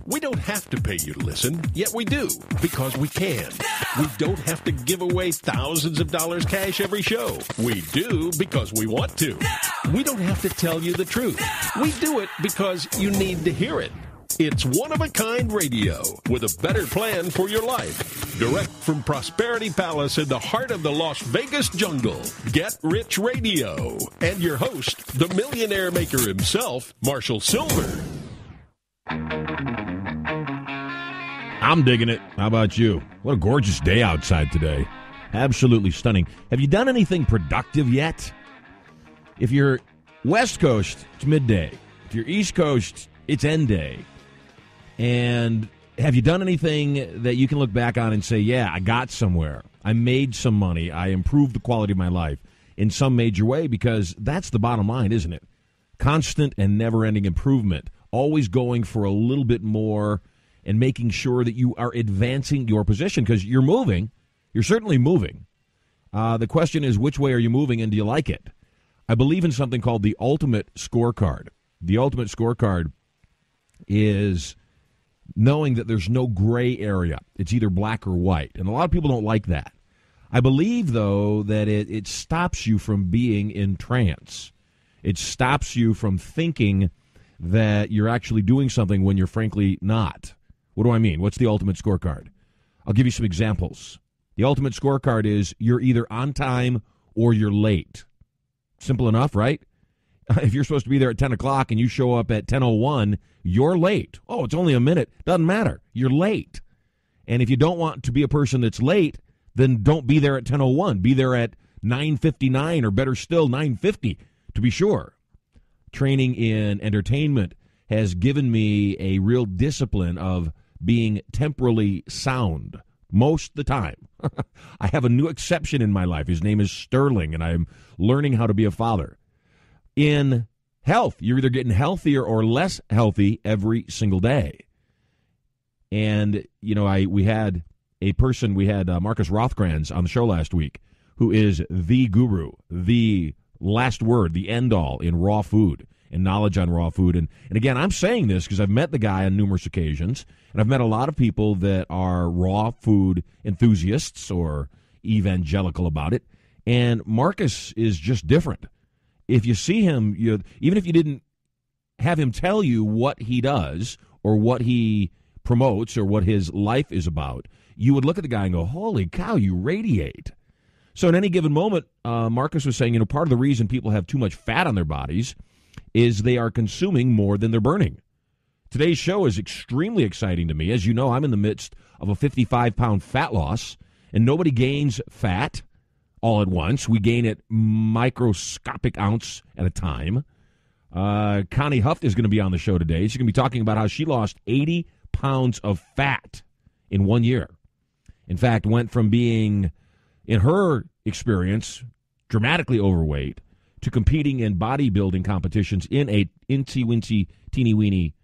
We don't have to pay you to listen, yet we do, because we can. We don't have to give away thousands of dollars cash every show. We do because we want to. We don't have to tell you the truth. We do it because you need to hear it. It's one-of-a-kind radio with a better plan for your life. Direct from Prosperity Palace in the heart of the Las Vegas jungle, Get Rich Radio. And your host, the millionaire maker himself, Marshall Silver. I'm digging it. How about you? What a gorgeous day outside today. Absolutely stunning. Have you done anything productive yet? If you're West Coast, it's midday. If you're East Coast, it's end day. And have you done anything that you can look back on and say, yeah, I got somewhere. I made some money. I improved the quality of my life in some major way, because that's the bottom line, isn't it? Constant and never-ending improvement. Always going for a little bit more and making sure that you are advancing your position, because you're moving. You're certainly moving. The question is, which way are you moving, and do you like it? I believe in something called the ultimate scorecard. The ultimate scorecard is knowing that there's no gray area. It's either black or white, and a lot of people don't like that. I believe, though, that it stops you from being in trance. It stops you from thinking that you're actually doing something when you're frankly not. What do I mean? What's the ultimate scorecard? I'll give you some examples. The ultimate scorecard is you're either on time or you're late. Simple enough, right? If you're supposed to be there at 10 o'clock and you show up at 10:01, you're late. Oh, it's only a minute. Doesn't matter. You're late. And if you don't want to be a person that's late, then don't be there at 10:01. Be there at 9:59, or better still, 9:50, to be sure. Training in entertainment has given me a real discipline of being temporally sound most of the time. I have a new exception in my life. His name is Sterling, and I'm learning how to be a father. In health, you're either getting healthier or less healthy every single day. And, you know, we had Marcus Rothkranz on the show last week, who is the guru, the last word, the end-all in raw food and knowledge on raw food. And again, I'm saying this because I've met the guy on numerous occasions, and I've met a lot of people that are raw food enthusiasts or evangelical about it, and Marcus is just different. If you see him, even if you didn't have him tell you what he does or what he promotes or what his life is about, you would look at the guy and go, holy cow, you radiate. So in any given moment, Marcus was saying, part of the reason people have too much fat on their bodies is they are consuming more than they're burning. Today's show is extremely exciting to me. As you know, I'm in the midst of a 55-pound fat loss, and nobody gains fat all at once. We gain it microscopic ounce at a time. Connie Huff is going to be on the show today. She's going to be talking about how she lost 80 pounds of fat in 1 year. In fact, went from being, in her experience, dramatically overweight to competing in bodybuilding competitions in a incy-wincy, teeny-weeny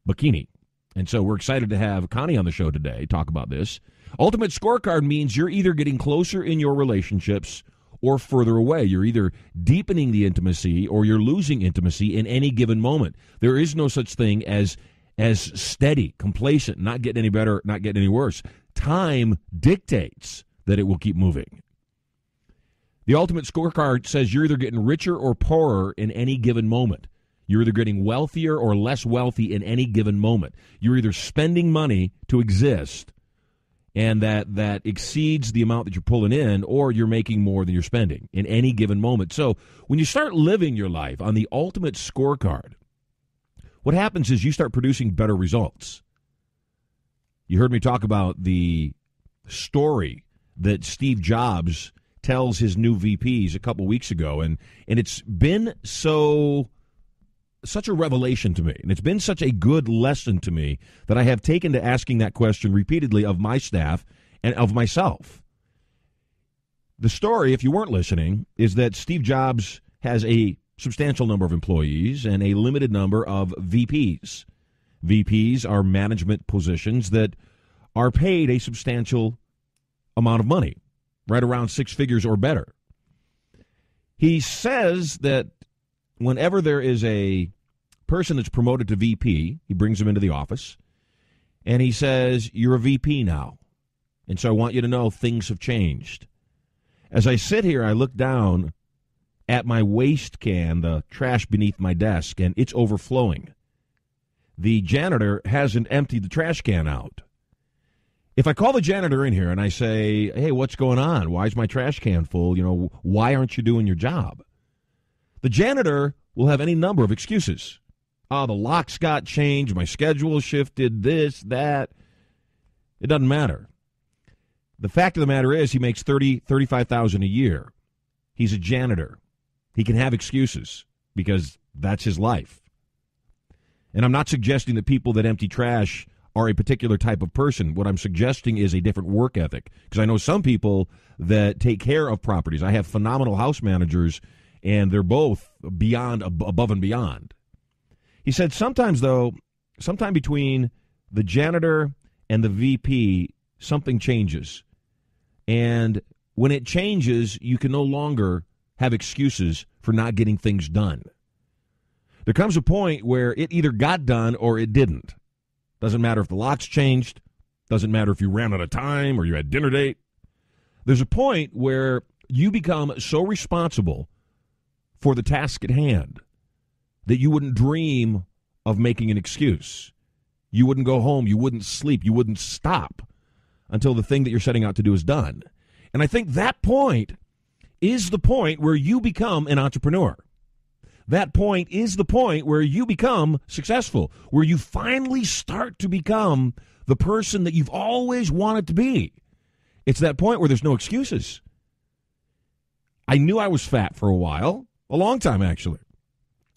bikini. And so we're excited to have Connie on the show today, talk about this. Ultimate scorecard means you're either getting closer in your relationships or further away. You're either deepening the intimacy or you're losing intimacy in any given moment. There is no such thing as steady, complacent, not getting any better, not getting any worse. Time dictates that it will keep moving. The ultimate scorecard says you're either getting richer or poorer in any given moment. You're either getting wealthier or less wealthy in any given moment. You're either spending money to exist, and that exceeds the amount that you're pulling in, or you're making more than you're spending in any given moment. So when you start living your life on the ultimate scorecard, what happens is you start producing better results. You heard me talk about the story that Steve Jobs tells his new VPs a couple weeks ago, and it's been such a revelation to me, and it's been such a good lesson to me that I have taken to asking that question repeatedly of my staff and of myself. The story, if you weren't listening, is that Steve Jobs has a substantial number of employees and a limited number of VPs. VPs are management positions that are paid a substantial amount of money, right around six figures or better. He says that whenever there is a person that's promoted to VP, he brings them into the office, And he says, you're a VP now. And so I want you to know things have changed. As I sit here, I look down at my waste can, the trash beneath my desk, and it's overflowing. The janitor hasn't emptied the trash can out. If I call the janitor in here and I say, hey, what's going on? Why is my trash can full? Why aren't you doing your job? The janitor will have any number of excuses. Oh, the locks got changed, my schedule shifted, this, that. It doesn't matter. The fact of the matter is he makes $35,000 a year. He's a janitor. He can have excuses because that's his life. And I'm not suggesting that people that empty trash are a particular type of person. What I'm suggesting is a different work ethic, because I know some people that take care of properties. I have phenomenal house managers, and they're both above and beyond. He said sometimes, though, sometime between the janitor and the VP, something changes. And when it changes, you can no longer have excuses for not getting things done. There comes a point where it either got done or it didn't. Doesn't matter if the locks changed. Doesn't matter if you ran out of time or you had dinner date. There's a point where you become so responsible for the task at hand that you wouldn't dream of making an excuse. You wouldn't go home. You wouldn't sleep. You wouldn't stop until the thing that you're setting out to do is done. And I think that point is the point where you become an entrepreneur. That point is the point where you become successful, where you finally start to become the person that you've always wanted to be. It's that point where there's no excuses. I knew I was fat for a while, a long time actually.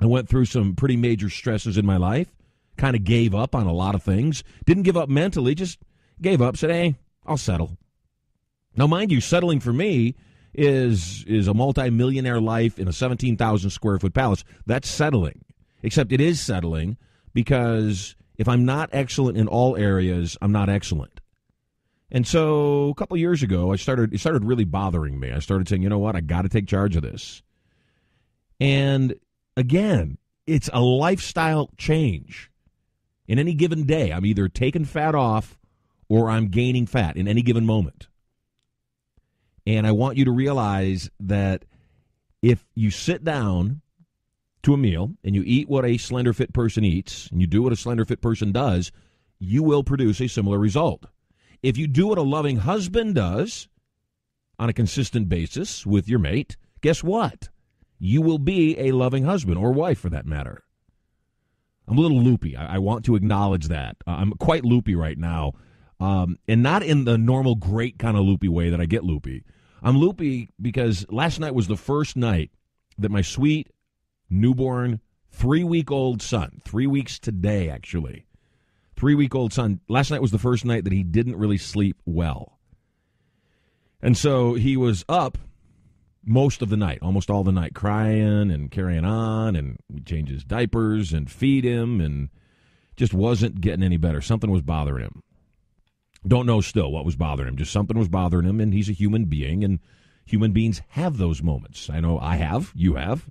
I went through some pretty major stresses in my life, kind of gave up on a lot of things. Didn't give up mentally, just gave up, said, hey, I'll settle. Now, mind you, settling for me is a multi-millionaire life in a 17,000 square foot palace. That's settling, except it is settling because if I'm not excellent in all areas, I'm not excellent. And so a couple of years ago, it started really bothering me. I started saying, you know what, I got to take charge of this. And again, it's a lifestyle change. In any given day, I'm either taking fat off or I'm gaining fat in any given moment. And I want you to realize that if you sit down to a meal and you eat what a slender fit person eats, and you do what a slender fit person does, you will produce a similar result. If you do what a loving husband does on a consistent basis with your mate, guess what? You will be a loving husband, or wife for that matter. I'm a little loopy. I want to acknowledge that. I'm quite loopy right now, and not in the normal great kind of loopy way that I get loopy. I'm loopy because last night was the first night that my sweet, newborn, 3-week-old son, 3 weeks today actually, 3-week-old son, last night was the first night that he didn't really sleep well. And so he was up most of the night, almost all the night, crying and carrying on, and we change his diapers and feed him, and just wasn't getting any better. Something was bothering him. Don't know still what was bothering him. Just something was bothering him, and he's a human being, and human beings have those moments. I know I have. You have.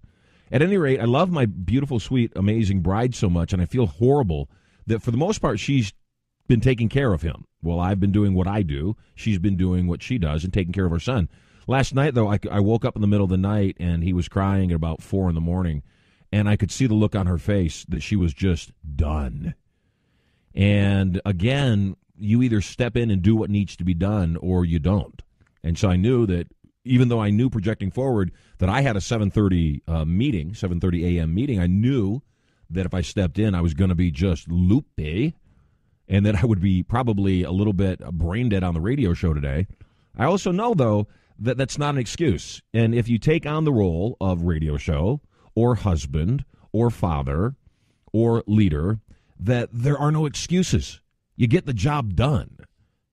At any rate, I love my beautiful, sweet, amazing bride so much, and I feel horrible that for the most part she's been taking care of him. Well, I've been doing what I do. She's been doing what she does and taking care of her son. Last night, though, I woke up in the middle of the night, and he was crying at about 4 in the morning, and I could see the look on her face that she was just done. And again, you either step in and do what needs to be done or you don't. And so I knew that even though I knew projecting forward that I had a 7:30 a.m. meeting, I knew that if I stepped in, I was going to be just loopy and that I would be probably a little bit brain dead on the radio show today. I also know, though, that that's not an excuse. And if you take on the role of radio show or husband or father or leader, that there are no excuses. You get the job done.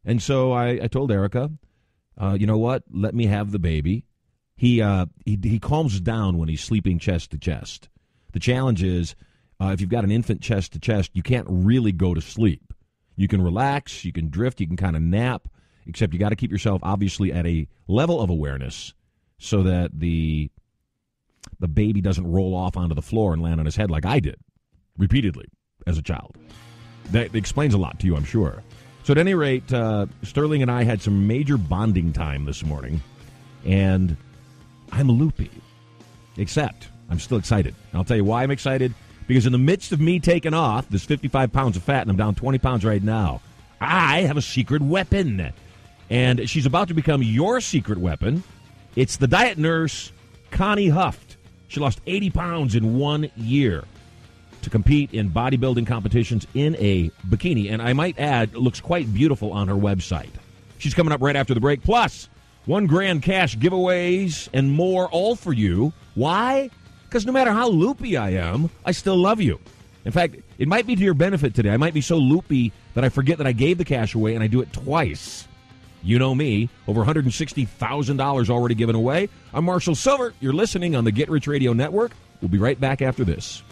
And so I told Erica, you know what? Let me have the baby. He calms down when he's sleeping chest to chest. The challenge is if you've got an infant chest to chest, you can't really go to sleep. You can relax, you can drift, you can kind of nap, except you got to keep yourself obviously at a level of awareness so that the baby doesn't roll off onto the floor and land on his head like I did repeatedly as a child. That explains a lot to you, I'm sure. So at any rate, Sterling and I had some major bonding time this morning, and I'm loopy. Except I'm still excited. And I'll tell you why I'm excited. Because in the midst of me taking off this 55 pounds of fat, and I'm down 20 pounds right now, I have a secret weapon. And she's about to become your secret weapon. It's the diet nurse, Connie Huft. She lost 80 pounds in 1 year to compete in bodybuilding competitions in a bikini. And I might add, looks quite beautiful on her website. She's coming up right after the break. Plus, $1,000 cash giveaways and more, all for you. Why? Because no matter how loopy I am, I still love you. In fact, it might be to your benefit today. I might be so loopy that I forget that I gave the cash away, and I do it twice. You know me, over $160,000 already given away. I'm Marshall Silver. You're listening on the Get Rich Radio Network. We'll be right back after this.